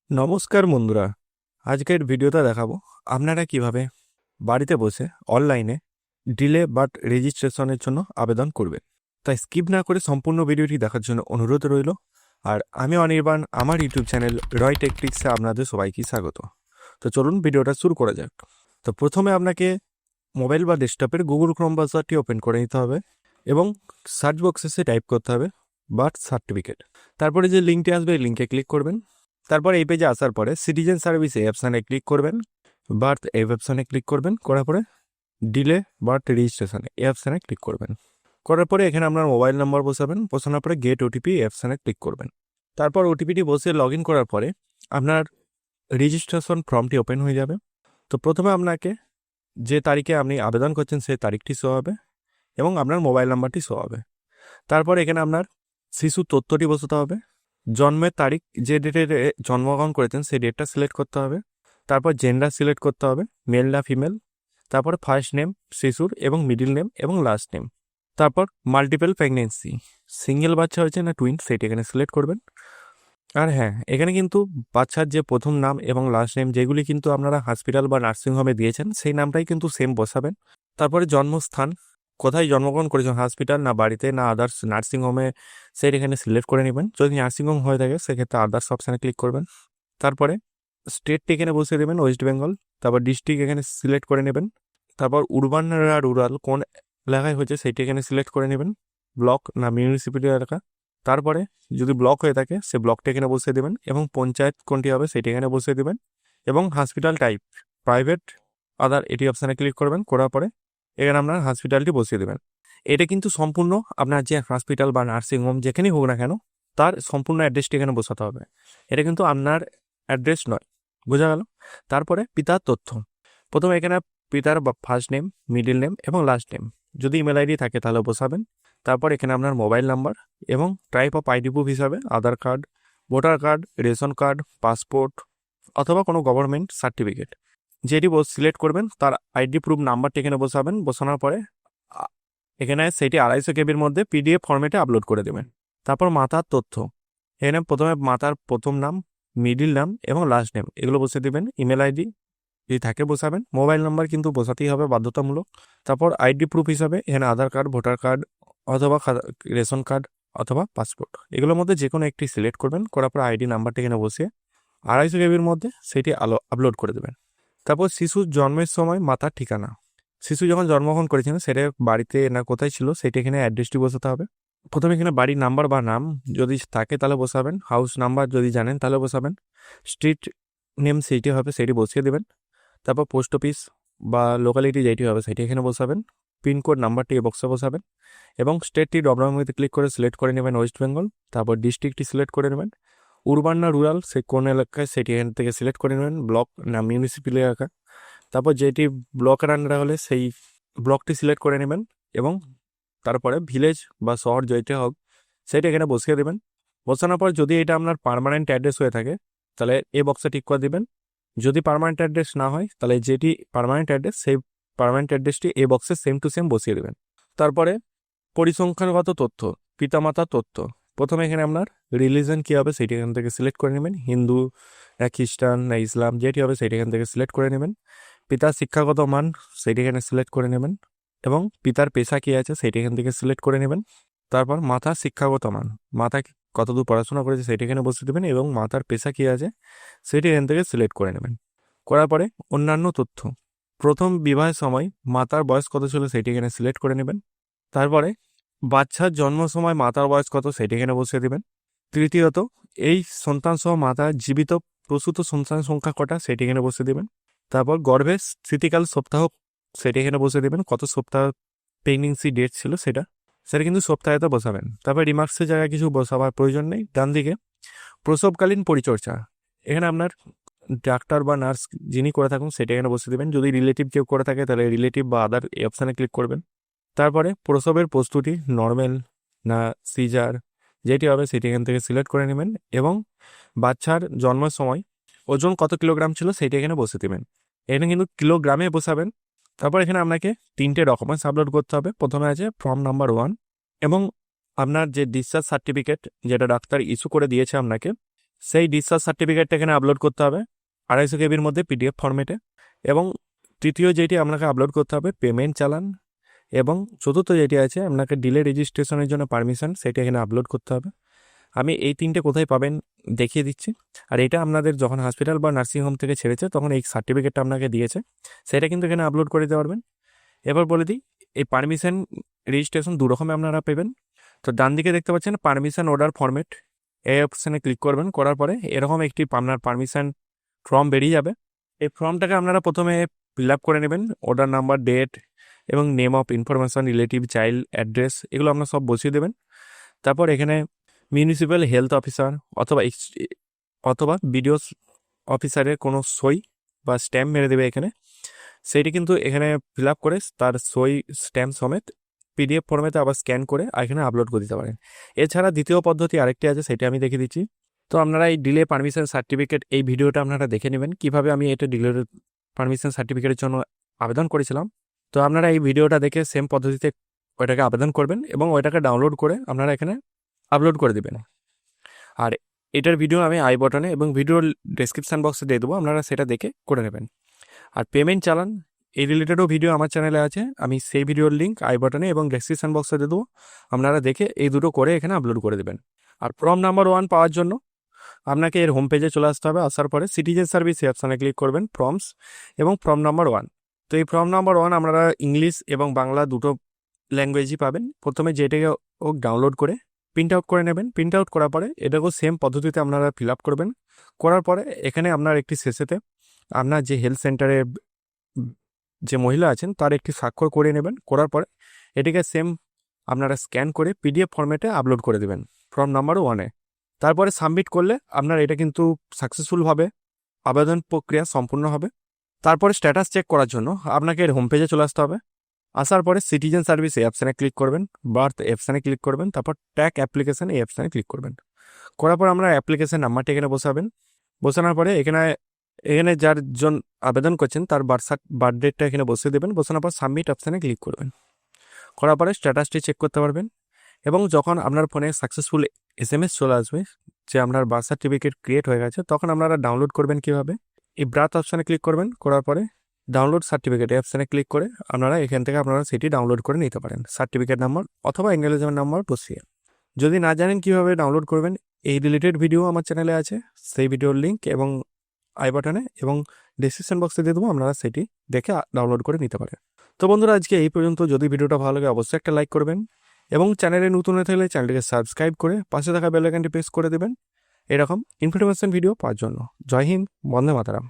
নমস্কার বন্ধুরা, আজকের ভিডিওটা দেখাবো আপনারা কিভাবে বাড়িতে বসে অনলাইনে ডিলে বাট রেজিস্ট্রেশনের জন্য আবেদন করবেন। তাই স্কিপ না করে সম্পূর্ণ ভিডিওটি দেখার জন্য অনুরোধ রইল। আর আমি অনির্বাণ, আমার ইউটিউব চ্যানেল রয় টেকটিক্সে আপনাদের সবাইকে স্বাগত। তো চলুন ভিডিওটা শুরু করা যাক। তো প্রথমে আপনাকে মোবাইল বা ডেস্কটপের গুগল ক্রোম ব্রাউজারটি ওপেন করে নিতে হবে এবং সার্চ বক্সে টাইপ করতে হবে বার্থ সার্টিফিকেট। তারপরে যে লিঙ্কটি আসবে এই লিঙ্কে ক্লিক করবেন। তারপর এই পেজে আসার পরে সিটিজেন সার্ভিস এই অপশানে ক্লিক করবেন, বার্থ এই অপশানে ক্লিক করবেন, করার পরে ডিলে বার্থ রেজিস্ট্রেশন এই অপশানে ক্লিক করবেন। করার পরে এখানে আপনার মোবাইল নাম্বার বসাবেন, বসানোর পরে গেট ওটিপি এই অপশানে ক্লিক করবেন। তারপর ওটিপিটি বসে লগ ইন করার পরে আপনার রেজিস্ট্রেশন ফর্মটি ওপেন হয়ে যাবে। তো প্রথমে আপনাকে যে তারিখে আপনি আবেদন করছেন সেই তারিখটি শো হবে এবং আপনার মোবাইল নাম্বারটি শো হবে। তারপর এখানে আপনার শিশু তথ্যটি বসাতে হবে, জন্মের তারিখ যে ডেটে জন্মগ্রহণ করেছেন সেই ডেটটা সিলেক্ট করতে হবে। তারপর জেন্ডার সিলেক্ট করতে হবে, মেল না ফিমেল। তারপর ফার্স্ট নেম শিশুর এবং মিডিল নেম এবং লাস্ট নেম। তারপর মাল্টিপল প্রেগনেন্সি, সিঙ্গেল বাচ্চা হয়েছে না টুইন, সেটি এখানে সিলেক্ট করবেন। আর হ্যাঁ, এখানে কিন্তু বাচ্চার যে প্রথম নাম এবং লাস্ট নেম যেগুলি কিন্তু আপনারা হসপিটাল বা নার্সিংহোমে দিয়েছেন সেই নামটাই কিন্তু সেম বসাবেন। তারপরে জন্মস্থান, কোথায় জন্মগ্রহণ করেছেন, হসপিটাল না বাড়িতে না আদার্স নার্সিংহোমে, সেটা এখানে সিলেক্ট করে নেবেন। যদি নার্সিংহোম হয়ে থাকে সেক্ষেত্রে আদার্স অপশানে ক্লিক করবেন। তারপরে স্টেটটি এখানে বসিয়ে দেবেন ওয়েস্ট বেঙ্গল। তারপর ডিস্ট্রিক্ট এখানে সিলেক্ট করে নেবেন। তারপর উরবান না রুরাল কোন এলাকায় হয়েছে সেটি এখানে সিলেক্ট করে নেবেন, ব্লক না মিউনিসিপ্যালিটি এলাকা। তারপরে যদি ব্লক হয়ে থাকে সে ব্লকটা এখানে বসিয়ে দেবেন এবং পঞ্চায়েত কোনটি হবে সেটি এখানে বসিয়ে দেবেন এবং হসপিটাল টাইপ প্রাইভেট আদার এটি অপশানে ক্লিক করবেন। করার পরে এখানে আপনার হসপিটালটি বসিয়ে দেবেন। এটা কিন্তু সম্পূর্ণ আপনার যে হসপিটাল বা নার্সিংহোম যেখানেই হোক না কেন তার সম্পূর্ণ অ্যাড্রেসটি এখানে বসাতে হবে। এটা কিন্তু আপনার অ্যাড্রেস নয়, বোঝা গেল? তারপরে পিতার তথ্য, প্রথমে এখানে পিতার ফার্স্ট নেম, মিডিল নেম এবং লাস্ট নেম, যদি ইমেল আইডি থাকে তাহলে বসাবেন। তারপর এখানে আপনার মোবাইল নাম্বার এবং টাইপ অফ আইডি প্রুফ হিসাবে Aadhaar card, voter card, ration card, passport অথবা কোনো গভর্নমেন্ট সার্টিফিকেট যেটি সিলেক্ট করবেন তার আইডি প্রুফ নাম্বারটি এখানে বসাবেন। বসানোর পরে এখানে সেটি 250 কেবির মধ্যে পিডিএফ ফরম্যাটে আপলোড করে দেবেন। তারপর মাতার তথ্য, এখানে প্রথমে মাতার প্রথম নাম, মিডিল নাম এবং লাস্ট নেম এগুলো বসিয়ে দেবেন। ইমেল আইডি যদি থাকে বসাবেন, মোবাইল নাম্বার কিন্তু বসাতেই হবে বাধ্যতামূলক। তারপর আইডি প্রুফ হিসাবে এখানে আধার কার্ড, ভোটার কার্ড অথবা রেশন কার্ড অথবা পাসপোর্ট এগুলোর মধ্যে যে কোনো একটি সিলেক্ট করবেন। করার পর আইডি নাম্বারটি এখানে বসিয়ে 250 কেবির মধ্যে সেটি আপলোড করে দেবেন। তারপর শিশুর জন্মের সময় মাতার ঠিকানা, শিশু যখন জন্মগ্রহণ করেছেন সেটা বাড়িতে না কোথায় ছিল সেটি এখানে অ্যাড্রেসটি বসাতে হবে। প্রথমে এখানে বাড়ির নাম্বার বা নাম যদি থাকে তাহলে বসাবেন, হাউস নাম্বার যদি জানেন তাহলে বসাবেন, স্ট্রিট নেম সেইটি হবে সেটি বসিয়ে দেবেন। তারপর পোস্ট অফিস বা লোকালিটি যেটি হবে সেটি এখানে বসাবেন, পিনকোড নাম্বারটি এই বক্সে বসাবেন এবং স্টেটটি ড্রপডাউনে ক্লিক করে সিলেক্ট করে নেবেন ওয়েস্ট বেঙ্গল। তারপর ডিস্ট্রিক্টটি সিলেক্ট করে নেবেন, উরবান না রুরাল সে কোন এলাকায় সেটি এখান থেকে সিলেক্ট করে নেবেন, ব্লক না মিউনিসিপ্যালিটি এলাকা। তারপর যেটি ব্লকের আন্ডারে হলে সেই ব্লকটি সিলেক্ট করে নেবেন এবং তারপরে ভিলেজ বা শহর যেটা হোক সেটা এখানে বসিয়ে দেবেন। বসানোর পর যদি এটা আপনার পার্মানেন্ট অ্যাড্রেস হয়ে থাকে তাহলে এই বক্সে টিক করে দেবেন। যদি পার্মানেন্ট অ্যাড্রেস না হয় তাহলে যেটি পার্মানেন্ট অ্যাড্রেস সেই পার্মানেন্ট অ্যাড্রেসটি এই বক্সে সেম টু সেম বসিয়ে দেবেন। তারপরে পরিসংখ্যানগত তথ্য, পিতামাতার তথ্য, প্রথমে এখানে আপনার রিলিজন কী হবে সেটি এখান থেকে সিলেক্ট করে নেবেন, হিন্দু না খ্রিস্টান না ইসলাম যেটি হবে সেটি এখান থেকে সিলেক্ট করে নেবেন। পিতার শিক্ষাগত মান সেটি এখানে সিলেক্ট করে নেবেন এবং পিতার পেশা কী আছে সেটি এখান থেকে সিলেক্ট করে নেবেন। তারপর মাতার শিক্ষাগত মান, মাতা কতদূর পড়াশোনা করেছে সেটি এখানে বসিয়ে দেবেন এবং মাতার পেশা কী আছে সেটি এখান থেকে সিলেক্ট করে নেবেন। করার পরে অন্যান্য তথ্য, প্রথম বিবাহের সময় মাতার বয়স কত ছিল সেটি এখানে সিলেক্ট করে নেবেন। তারপরে বাচ্চার জন্ম সময় মাতার বয়স কত সেটি এখানে বসিয়ে দেবেন। তৃতীয়ত এই সন্তান সহ মাতার জীবিত প্রসূত সন্তান সংখ্যা কটা সেটি এখানে বসিয়ে দেবেন। তারপর গর্ভের স্থিতিকাল সপ্তাহ সেটি এখানে বসিয়ে দেবেন, কত সপ্তাহ প্রেগনেন্সি ডেট ছিল সেটা কিন্তু সপ্তাহেতে বসাবেন। তারপর রিমার্কসের জায়গায় কিছু বসাবার প্রয়োজন নেই। ডান দিকে প্রসবকালীন পরিচর্যা, এখানে আপনার ডাক্তার বা নার্স যিনি করে থাকুন সেটা এখানে বসিয়ে দেবেন। যদি রিলেটিভ কেউ করে থাকে তাহলে রিলেটিভ বা আদার এই অপশানে ক্লিক করবেন। তারপরে প্রসবের প্রস্তুতি নর্মাল না সিজার যেটি হবে সেটি এখান থেকে সিলেক্ট করে নেবেন এবং বাচ্চার জন্মের সময় ওজন কত কিলোগ্রাম ছিল সেটি এখানে বসে দেবেন। এখানে কিন্তু কিলোগ্রামে বসাবেন। তারপর এখানে আপনাকে 3টে ডকুমেন্টস আপলোড করতে হবে। প্রথমে আছে ফর্ম নাম্বার 1 এবং আপনার যে ডিসচার্জ সার্টিফিকেট যেটা ডাক্তার ইস্যু করে দিয়েছে আপনাকে সেই ডিসচার্জ সার্টিফিকেটটা এখানে আপলোড করতে হবে 250 কেবির মধ্যে পিডিএফ ফরম্যাটে। এবং তৃতীয় যেটি আপনাকে আপলোড করতে হবে পেমেন্ট চালান। এবং চতুর্থ যেটি আছে আপনাকে ডিলে রেজিস্ট্রেশনের জন্য পারমিশন, সেটা এখানে আপলোড করতে হবে। আমি এই তিনটে কোথায় পাবেন দেখিয়ে দিচ্ছি। আর এটা আপনাদের যখন হসপিটাল বা নার্সিংহোম থেকে ছেড়েছে তখন এই সার্টিফিকেটটা আপনাকে দিয়েছে, সেটা কিন্তু এখানে আপলোড করে দিতে পারবেন। এবার বলে দিই, এই পারমিশন রেজিস্ট্রেশন দু রকমে আপনারা পাবেন। তো ডান দিকে দেখতে পাচ্ছেন পারমিশন অর্ডার ফরম্যাট, এই অপশানে ক্লিক করবেন। করার পরে এরকম একটি আপনার পারমিশন ফর্ম বেরিয়ে যাবে। এই ফর্মটাকে আপনারা প্রথমে ফিল আপ করে নেবেন, অর্ডার নাম্বার, ডেট এবং name of information, relative, child, address, এগুলো আপনারা সব বসিয়ে দেবেন। তারপর এখানে মিউনিসিপ্যাল হেলথ অফিসার অথবা বিডিও অফিসারের কোনো সই বা স্ট্যাম্প মেরে দেবে এখানে, সেইটি কিন্তু এখানে ফিল আপ করে তার সই স্ট্যাম্প সমেত পিডিএফ ফর্মেতে আবার স্ক্যান করে এখানে আপলোড করে দিতে পারেন। এছাড়া দ্বিতীয় পদ্ধতি আরেকটি আছে, সেটা আমি দেখিয়ে দিচ্ছি। তো আপনারা এই ডিলে পারমিশন সার্টিফিকেট এই ভিডিওটা আপনারা দেখে নেবেন কীভাবে আমি এটা ডিলে পারমিশন সার্টিফিকেটের জন্য আবেদন করেছিলাম। তো আপনারা এই ভিডিওটা দেখে সেম পদ্ধতিতে ওইটাকে আবেদন করবেন এবং ওইটাকে ডাউনলোড করে আপনারা এখানে আপলোড করে দেবেন। আর এটার ভিডিও আমি আই বটনে এবং ভিডিওর ডেসক্রিপশান বক্সে দিয়ে দেবো, আপনারা সেটা দেখে করে নেবেন। আর পেমেন্ট চালান এই রিলেটেডও ভিডিও আমার চ্যানেলে আছে, আমি সেই ভিডিওর লিঙ্ক আই বটনে এবং ডেসক্রিপশান বক্সে দিয়ে দেবো, আপনারা দেখে এই দুটো করে এখানে আপলোড করে দেবেন। আর ফর্ম নাম্বার 1 পাওয়ার জন্য আপনাকে এর হোম পেজে চলে আসতে হবে। আসার পরে সিটিজেন সার্ভিস অপশানে ক্লিক করবেন, ফর্মস এবং ফর্ম নাম্বার 1। তো এই ফর্ম নাম্বার 1 আপনারা ইংলিশ এবং বাংলা দুটো ল্যাঙ্গুয়েজই পাবেন। প্রথমে যেটাকে ডাউনলোড করে প্রিন্ট আউট করে নেবেন। প্রিন্ট আউট করার পরে এটাকেও সেম পদ্ধতিতে আপনারা ফিল আপ করবেন। করার পরে এখানে আপনার একটি শেষেতে আপনার যে হেলথ সেন্টারে যে মহিলা আছেন তার একটি স্বাক্ষর করে নেবেন। করার পরে এটিকে সেম আপনারা স্ক্যান করে পিডিএফ ফরম্যাটে আপলোড করে দেবেন ফর্ম নাম্বার 1-এ। তারপরে সাবমিট করলে আপনার এটা কিন্তু সাকসেসফুলভাবে আবেদন প্রক্রিয়া সম্পূর্ণ হবে। তারপরে স্ট্যাটাস চেক করার জন্য আপনাকে এর হোম পেজে চলে আসতে হবে। আসার পরে সিটিজেন সার্ভিস এই অপশানে ক্লিক করবেন, বার্থ অপশানে ক্লিক করবেন, তারপর ট্যাগ অ্যাপ্লিকেশান এই অপশানে ক্লিক করবেন। করার পর আমরা অ্যাপ্লিকেশান নাম্বারটা এখানে বসাবেন। বসানোর পরে এখানে যার জন আবেদন করছেন তার বার্থ ডেটটা এখানে বসিয়ে দেবেন। বসানোর পর সাবমিট অপশানে ক্লিক করবেন। করার পরে স্ট্যাটাসটি চেক করতে পারবেন এবং যখন আপনার ফোনে সাকসেসফুল SMS চলে আসবে যে আপনার বার্থ সার্টিফিকেট ক্রিয়েট হয়ে গেছে, তখন আপনারা ডাউনলোড করবেন কীভাবে, এই বার্থ অপশানে ক্লিক করবেন। করার পরে ডাউনলোড সার্টিফিকেট অপশানে ক্লিক করে আপনারা এখান থেকে আপনারা সেটি ডাউনলোড করে নিতে পারেন, সার্টিফিকেট নাম্বার অথবা এনগেজমেন্ট নাম্বার বসিয়ে। যদি না জানেন কীভাবে ডাউনলোড করবেন, এই রিলেটেড ভিডিও আমার চ্যানেলে আছে, সেই ভিডিওর লিঙ্ক এবং আই বাটনে এবং ডিসক্রিপশন বক্সে দিয়ে দেবো, আপনারা সেটি দেখে ডাউনলোড করে নিতে পারেন। তো বন্ধুরা আজকে এই পর্যন্ত। যদি ভিডিওটা ভালো লাগে অবশ্যই একটা লাইক করবেন এবং চ্যানেলে নতুন হয়ে থাকলে চ্যানেলটিকে সাবস্ক্রাইব করে পাশে থাকা বেল আইকনটি প্রেস করে দেবেন এরকম ইনফরমেশন ভিডিও পাওয়ার জন্য। জয় হিন্দ, বন্দে মাতরম।